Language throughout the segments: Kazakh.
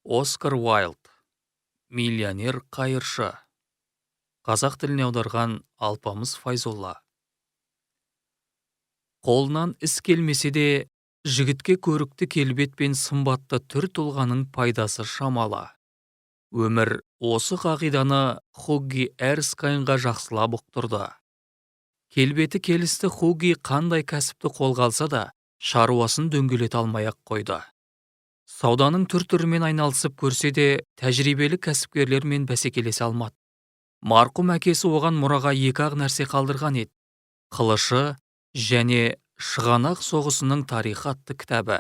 Оскар Уайлд, миллионер қайыршы. Қазақ тіліне аударған Алпамыс Файзолла. Қолынан іс келмесе де, жігітке көрікті келбет пен сымбатты түр тұлғаның пайдасы шамалы. Өмір осы қағиданы Хугги Эрскайнға жақсылап ұқтырды. Келбеті келісті Хугги қандай кәсіпті қолға алса да, шаруасын дөңгелете алмай-ақ қойды. Сауданың түр-түрімен айналысып көрсе де, тәжірибелі кәсіпкерлермен бәсекелесе алмады. Марқұм әкесі оған мұраға екі-ақ нәрсе қалдырған еді: қылышы және шығанақ соғысының тарихы атты кітабы.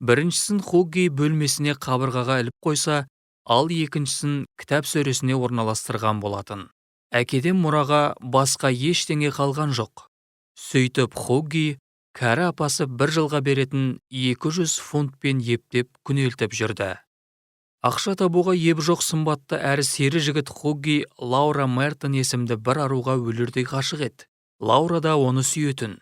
Біріншісін Хугги бөлмесіне қабырғаға іліп қойса, ал екіншісін кітап сөресіне орналастырған болатын. Әкеден мұраға басқа ештеңе қалған жоқ. Сөйтіп Хугги кәрі апасы бір жылға беретін 200 фунтпен ептеп күнелтіп жүрді. Ақша табуға ебі жоқ сымбатты әрі сері жігіт Хугги Лаура Мертон есімді бір аруға өлердей ғашық еді. Лаура да оны сүйетін.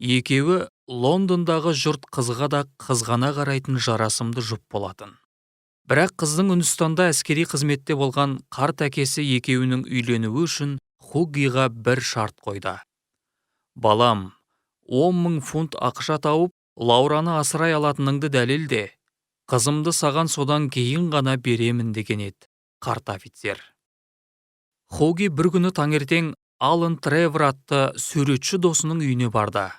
Екеуі Лондондағы жұрт қызға да қызғана қарайтын жарасымды жұп болатын. Бірақ қыздың Үндістанда әскери қызметте болған қарт әкесі екеуінің үйленуі үшін Хуггиға бір шарт қойды. «Балам, 10.000 фунт ақша тауып, Лаураны асырай алатыныңды дәлелде. Қызымды саған содан кейін ғана беремін» деген еді қарт офицер. Хугги бір күні таңертең Алан Тревор атты суретші досының үйіне барды.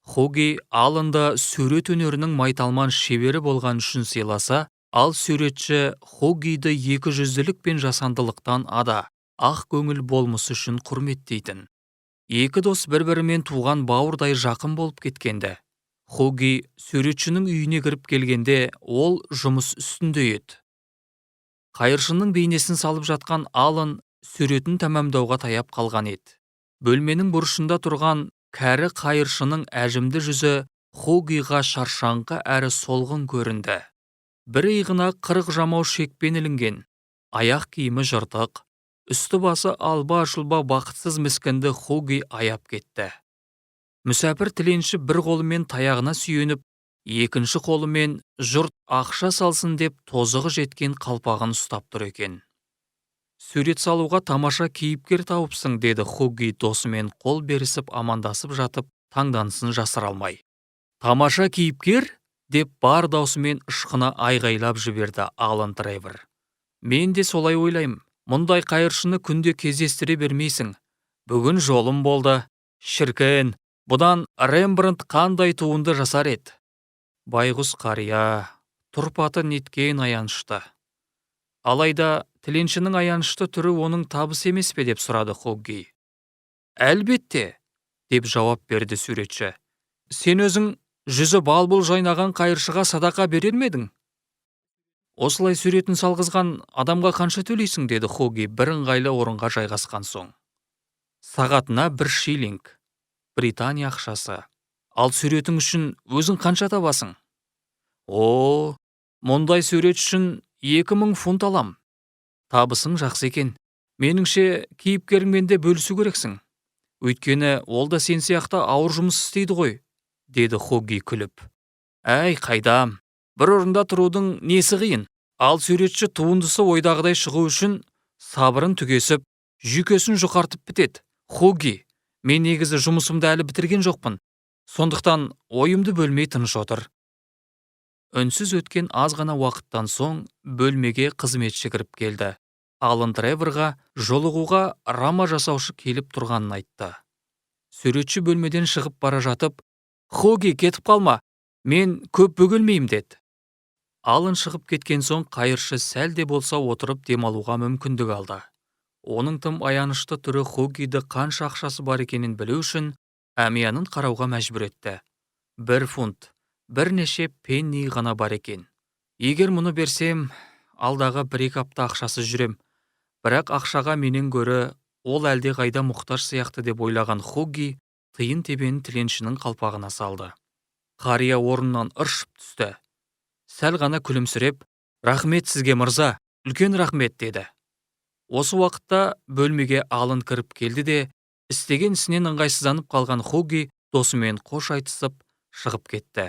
Хугги Аланды сурет өнерінің майталман шебері болған үшін сыйласа, ал суретші Хуггиді 200-лік пен жасандылықтан ада, ақ көңіл болмысы үшін құрметтейтін. Екі дос бір-бірімен туған бауырдай жақын болып кеткенді. Хугги суретшінің үйіне кіріп келгенде, ол жұмыс үстінде еді. Қайыршының бейнесін салып жатқан Алан суретін тәмамдауға таяп қалған еді. Бөлменің бұрышында тұрған кәрі қайыршының әжімді жүзі Хуггиға шаршаңқы әрі солғын көрінді. Бір иығына 40 жамау шекпен ілінген, аяқ киімі жыртық, үсті-басы алба-жұлба бақытсыз міскінді Хугги аяп кетті. Мүсәпір тіленші бір қолымен таяғына сүйеніп, екінші қолымен жұрт ақша салсын деп тозығы жеткен қалпағын ұстап тұр екен. «Сурет салуға тамаша кейіпкер тауыпсың», деді Хугги досымен қол берісіп амандасып жатып, таңданысын жасыра алмай. «Тамаша кейіпкер?» деп бар даусымен ышқына айғайлап жіберді Алан Тревор. «Мен де солай ойлаймын. Мұндай қайыршыны күнде кездестіре бермейсің. Бүгін жолым болды. Шіркін, бұдан Рембрандт қандай туынды жасар еді?» Байғұс қария, тұрпаты неткен аянышты. Алайда тіленшінің аянышты түрі оның табысы емес пе деп сұрады Хугги. «Әлбетте», деп жауап берді суретші. «Сен өзің жүзі балбұл жайнаған қайыршыға садақа берер медің?» «Осылай суретін салғызған адамға қанша төлейсің?» деді Хугги бір ыңғайлы орынға жайғасқан соң. «Сағатына 1 шиллинг, Британия ақшасы. Ал суретің үшін өзің қанша табасың?» «О, мұндай сурет үшін 2000 фунт алам. Табысың жақсы екен. Меніңше, кейіпкеріңмен де бөлісу керексің. Өйткені ол да сен сияқты ауыр жұмыс істейді ғой», деді Хугги күліп. «Әй, қайдам, бір орында тұрудың несі қиын? Ал суретші туындысы ойдағыдай шығу үшін сабырын түгесіп, жүйкесін жұқартып бітеді. Хугги, мен негізі жұмысымды әлі бітірген жоқпын. Сондықтан ойымды бөлмей тыныш отыр». Үнсіз өткен аз ғана уақыттан соң бөлмеге қызметші кіріп келді. Алан Треворға жолығуға рама жасаушы келіп тұрғанын айтты. Суретші бөлмеден шығып бара жатып, «Хугги, кетіп қалма, мен көп бөгелмеймін» деді. Алан шығып кеткен соң қайыршы сәл де болса отырып демалуға мүмкіндік алды. Оның тым аянышты түрі Хуггиді қанша ақшасы бар екенін білу үшін әмиянын қарауға мәжбүр етті. 1 фунт, бірнеше пенни ғана бар екен. «Егер мұны берсем, алдағы 1-2 апта ақшасы жүрем. Бірақ ақшаға менен гөрі ол әлде қайда мұқтаж сияқты» деп ойлаған Хугги тиын тебенін тіленшінің қалпағына салды. Қария орнынан ыршып түсті. Сәл ғана күлімсіреп, «Рахмет сізге, мырза, үлкен рахмет» деді. Осы уақытта бөлмеге Алан кіріп келді де, істеген ісінен ыңғайсызданып қалған Хугги досымен қош айтысып шығып кетті.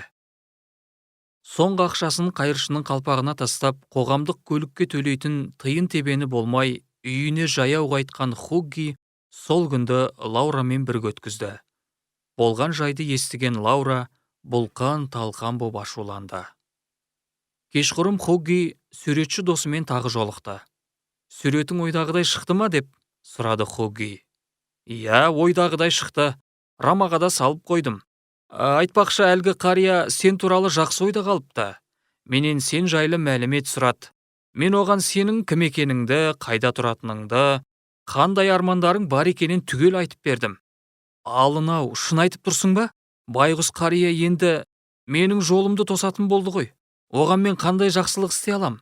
Соңғы ақшасын қайыршының қалпағына тастап, қоғамдық көлікке төлейтін тиын тебені болмай, үйіне жаяу қайтқан Хугги сол күнді Лаурамен бірге өткізді. Болған жайды естіген Лаура бұлқан-талқан боп ашуланды. Кешқұрым Хугги суретші досымен тағы жолықты. «Суретің ойдағыдай шықты ма?» деп сұрады Хугги. «Иә, ойдағыдай шықты. Рамаға да салып қойдым. Айтпақшы, әлгі қария сен туралы жақсы ойда қалыпты. Менен сен жайлы мәлімет сұрады. Мен оған сенің кім екеніңді, қайда тұратыныңды, қандай армандарың бар екенін түгел айтып бердім. Алын-ау, шын айтып тұрсың ба? Байғұс қария енді менің жолымды тосатын болды ғой. Оған мен қандай жақсылық істей алам?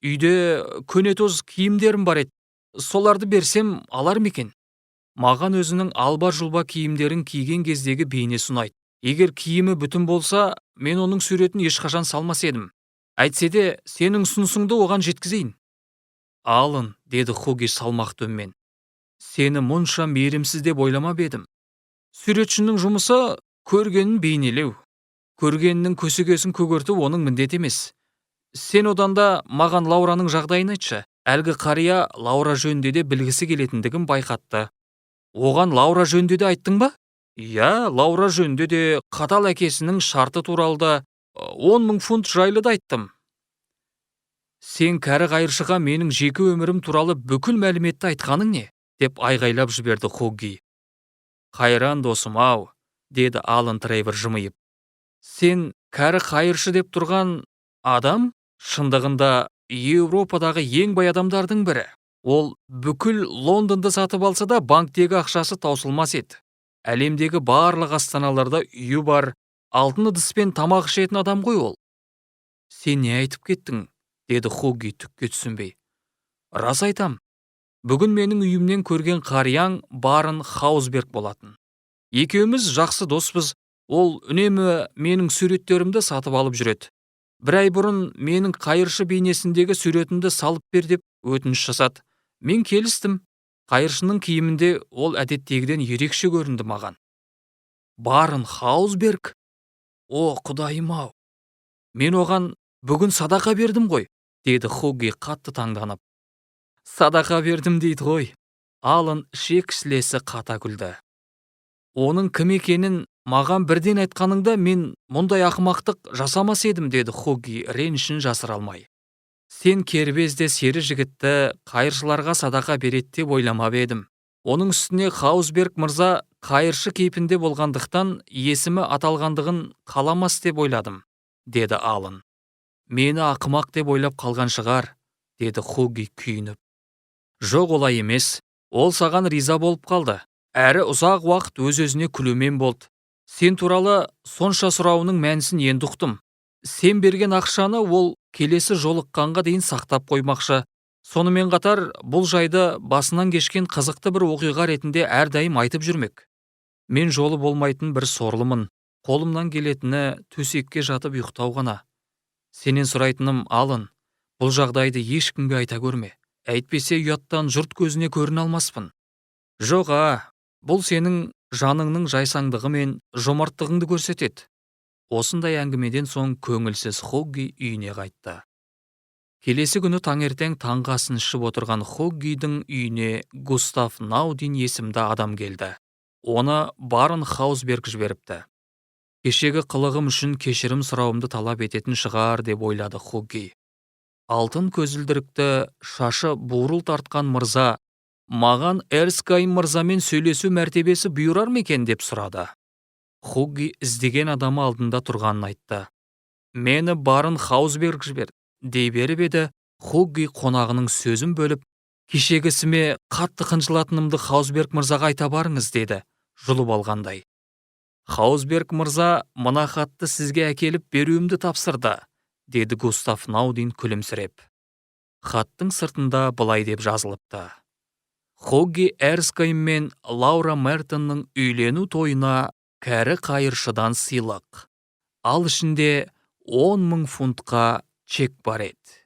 Үйде көнетоз киімдерім бар еді. Соларды берсем алар ма екен?» Маған өзінің алба-жұлба киімдерін киген кездегі бейнесі ұнайды. Егер киімі бүтін болса, мен оның суретін ешқашан салмас едім. Әйтсе де, сенің ұсынысыңды оған жеткізейін. «Алын», деді Хугги салмақты үнмен. «Сені мұнша мейірімсіз деп ойламап едім. Суретшінің жұмысы көргенін бейнелеу. Көргенінің көсегесін көгерту оның міндеті емес. Сен одан да маған Лаураның жағдайын айтшы. Әлгі қария Лаура жөнінде де білгісі келетіндігін байқатты». «Оған Лаура жөнінде де айттың ба?» «Иә, Лаура жөнінде де, қатал әкесінің шарты туралы да, 10 000 фунт жайлы да айттым». «Сен кәрі қайыршыға менің жеке өмірім туралы бүкіл мәліметті айтқаның не?» деп айғайлап жіберді Хугги. «Қайран досым-ау», деді Алан Трейвор жымиып. «Сен кәрі қайыршы деп тұрған адам шындығында Еуропадағы ең бай адамдардың бірі. Ол бүкіл Лондонды сатып алса да, банктегі ақшасы таусылмас еді. Әлемдегі барлық астаналарда үйі бар, алтын ыдыспен тамақ ішетін адам ғой ол». «Сен не айтып кеттің?» деді Хугги түкке түсінбей. «Рас айтам. Бүгін менің үйімнен көрген қарияң Барон Хаузберг болатын. Екеуміз жақсы доспыз. Ол үнемі менің суреттерімді сатып алып жүреді. Бір ай бұрын менің қайыршы бейнесіндегі суретімді салып бер деп өтініш жасады. Мен келістім. Қайыршының киімінде ол әдеттегіден ерекше көрінді маған». «Барон Хаузберг? О, құдайым-ау. Мен оған бүгін садақа бердім ғой», деді Хугги қатты таңданып. «Садақа бердім дейді ғой». Алан шек-сілесі қата күлді. «Оның кім екенін маған бірден айтқаныңда мен мұндай ақымақтық жасамас едім», деді Хугги ренішін жасыра алмай. «Сен кербезде сері жігітті қайыршыларға садақа береді деп ойламап едім. Оның үстіне Хаузберг мырза қайыршы кейпінде болғандықтан есімі аталғандығын қаламас деп ойладым», деді Алан. «Мені ақымақ деп ойлап қалған шығар», деді Хугги күйініп. «Жоқ, олай емес. Ол саған риза болып қалды. Әрі ұзақ уақыт өз-өзіне күлумен болды. Сен туралы сонша сұрауының мәнісін енді ұқтым. Сен берген ақшаны ол келесі жолыққанға дейін сақтап қоймақшы. Сонымен қатар бұл жайды басынан кешкен қызықты бір оқиға ретінде әрдайым айтып жүрмек. Мен жолы болмайтын бір сорлымын. Қолымнан келетіні төсекке жатып ұйықтау ғана. Сенен сұрайтыным, Алан, бұл жағдайды ешкімге айта көрме. Әйтпесе ұяттан жұрт көзіне көріне алмаспын». «Жоға, бұл сенің жаныңның жайсаңдығы мен жомарттығыңды көрсетеді». Осындай әңгімеден соң көңілсіз Хугги үйіне қайтты. Келесі күні таңертең таңғы асын ішіп отырған Хуггидің үйіне Густав Наудин есімді адам келді. Оны Барон Хаузберг жіберіпті. «Кешегі қылығым үшін кешірім сұрауымды талап ететін шығар» деп ойлады Хугги. Алтын көзілдірікті, шашы бурыл тартқан мырза маған Эрскайн мырзамен сөйлесу мәртебесі бұйырар ма екен деп сұрады. Хугги іздеген адамы алдында тұрғанын айтты. «Мені Барон Хаузберг жіберді» дей беріп еді, Хугги қонағының сөзін бөліп, «Кешегісіме қатты қынжылатынымды Хаузберг мырзаға айта барыңыз» деді, жұлып алғандай. «Хаузберг мырза мына хатты сізге әкеліп беруімді тапсырды», деді Густав Наудин күлімсіреп. Хаттың сыртында былай деп жазылыпты: «Хугги Эрскайн мен Лаура Мертонның үйлену тойына кәрі қайыршыдан сыйлық. Ал ішінде 10 000 фунтқа чек бар еді».